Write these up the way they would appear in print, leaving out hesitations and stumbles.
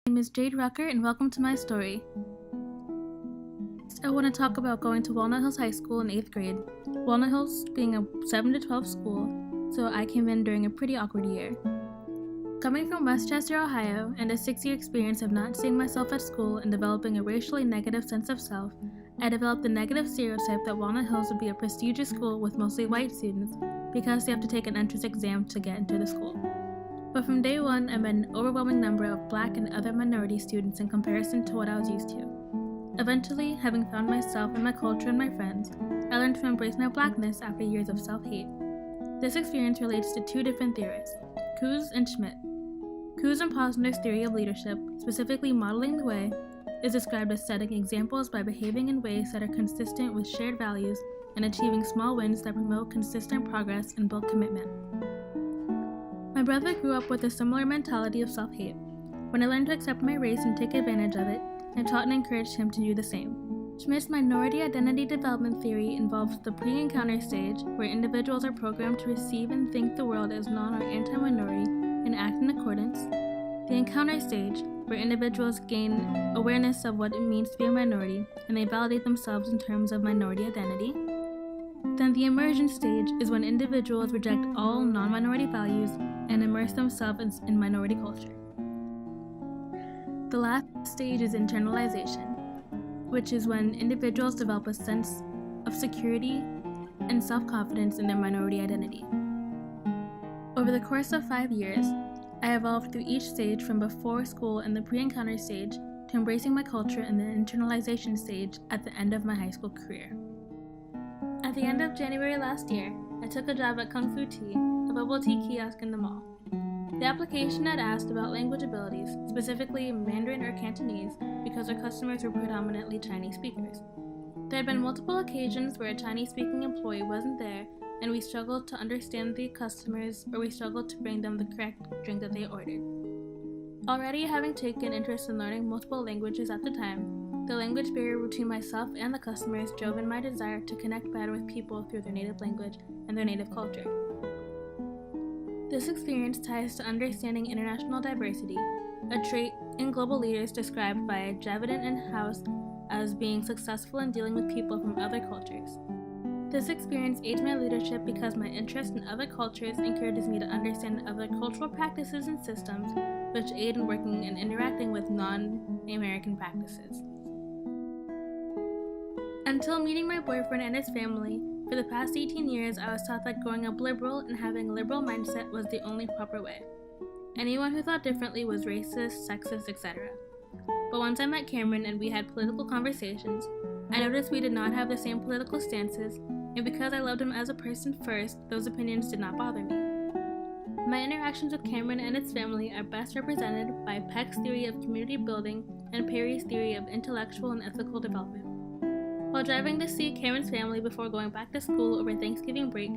My name is Jade Rucker, and welcome to my story. I want to talk about going to Walnut Hills High School in 8th grade. Walnut Hills being a 7 to 12 school, so I came in during a pretty awkward year. Coming from Westchester, Ohio, and a 6-year experience of not seeing myself at school and developing a racially negative sense of self, I developed the negative stereotype that Walnut Hills would be a prestigious school with mostly white students because they have to take an entrance exam to get into the school. But from day one, I met an overwhelming number of Black and other minority students in comparison to what I was used to. Eventually, having found myself and my culture and my friends, I learned to embrace my Blackness after years of self-hate. This experience relates to two different theorists, Coos and Schmidt. Coos and Posner's theory of leadership, specifically modeling the way, is described as setting examples by behaving in ways that are consistent with shared values and achieving small wins that promote consistent progress and build commitment. My brother grew up with a similar mentality of self-hate. When I learned to accept my race and take advantage of it, I taught and encouraged him to do the same. Schmidt's minority identity development theory involves the pre-encounter stage, where individuals are programmed to receive and think the world as non- or anti-minority and act in accordance. The encounter stage, where individuals gain awareness of what it means to be a minority, and they validate themselves in terms of minority identity. Then the immersion stage is when individuals reject all non-minority values and immerse themselves in minority culture. The last stage is internalization, which is when individuals develop a sense of security and self-confidence in their minority identity. Over the course of 5 years, I evolved through each stage from before school and the pre-encounter stage to embracing my culture in the internalization stage at the end of my high school career. At the end of January last year, I took a job at Kung Fu Tea, a bubble tea kiosk in the mall. The application had asked about language abilities, specifically Mandarin or Cantonese, because our customers were predominantly Chinese speakers. There had been multiple occasions where a Chinese-speaking employee wasn't there, and we struggled to understand the customers, or we struggled to bring them the correct drink that they ordered. Already having taken interest in learning multiple languages at the time, the language barrier between myself and the customers drove in my desire to connect better with people through their native language and their native culture. This experience ties to understanding international diversity, a trait in global leaders described by Javidin and House as being successful in dealing with people from other cultures. This experience aids my leadership because my interest in other cultures encourages me to understand other cultural practices and systems which aid in working and interacting with non-American practices. Until meeting my boyfriend and his family, for the past 18 years I was taught that growing up liberal and having a liberal mindset was the only proper way. Anyone who thought differently was racist, sexist, etc. But once I met Cameron and we had political conversations, I noticed we did not have the same political stances, and because I loved him as a person first, those opinions did not bother me. My interactions with Cameron and his family are best represented by Peck's theory of community building and Perry's theory of intellectual and ethical development. While driving to see Cameron's family before going back to school over Thanksgiving break,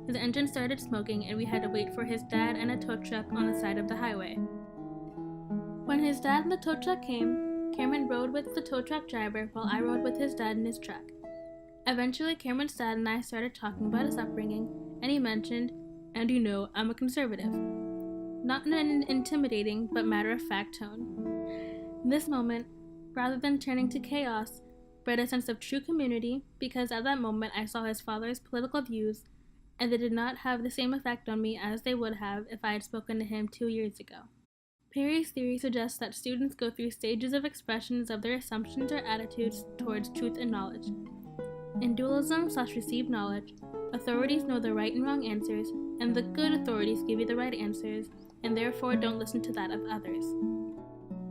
his engine started smoking and we had to wait for his dad and a tow truck on the side of the highway. When his dad and the tow truck came, Cameron rode with the tow truck driver while I rode with his dad in his truck. Eventually, Cameron's dad and I started talking about his upbringing, and he mentioned, "And you know, I'm a conservative." Not in an intimidating but matter-of-fact tone. In this moment, rather than turning to chaos, bred a sense of true community because at that moment I saw his father's political views and they did not have the same effect on me as they would have if I had spoken to him 2 years ago. Perry's theory suggests that students go through stages of expressions of their assumptions or attitudes towards truth and knowledge. In dualism/received knowledge, authorities know the right and wrong answers, and the good authorities give you the right answers, and therefore don't listen to that of others.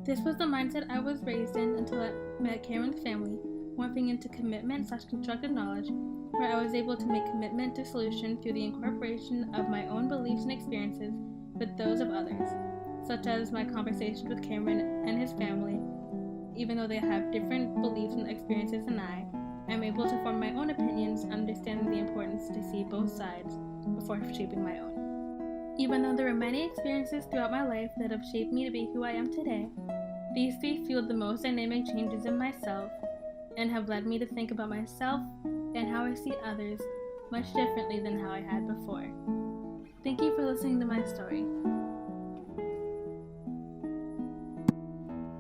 This was the mindset I was raised in until I met Cameron's family, morphing into commitment/constructive knowledge, where I was able to make commitment to solution through the incorporation of my own beliefs and experiences with those of others, such as my conversations with Cameron and his family. Even though they have different beliefs and experiences than I'm able to form my own opinions, understanding the importance to see both sides before shaping my own. Even though there were many experiences throughout my life that have shaped me to be who I am today, these three fueled the most dynamic changes in myself and have led me to think about myself and how I see others much differently than how I had before. Thank you for listening to my story.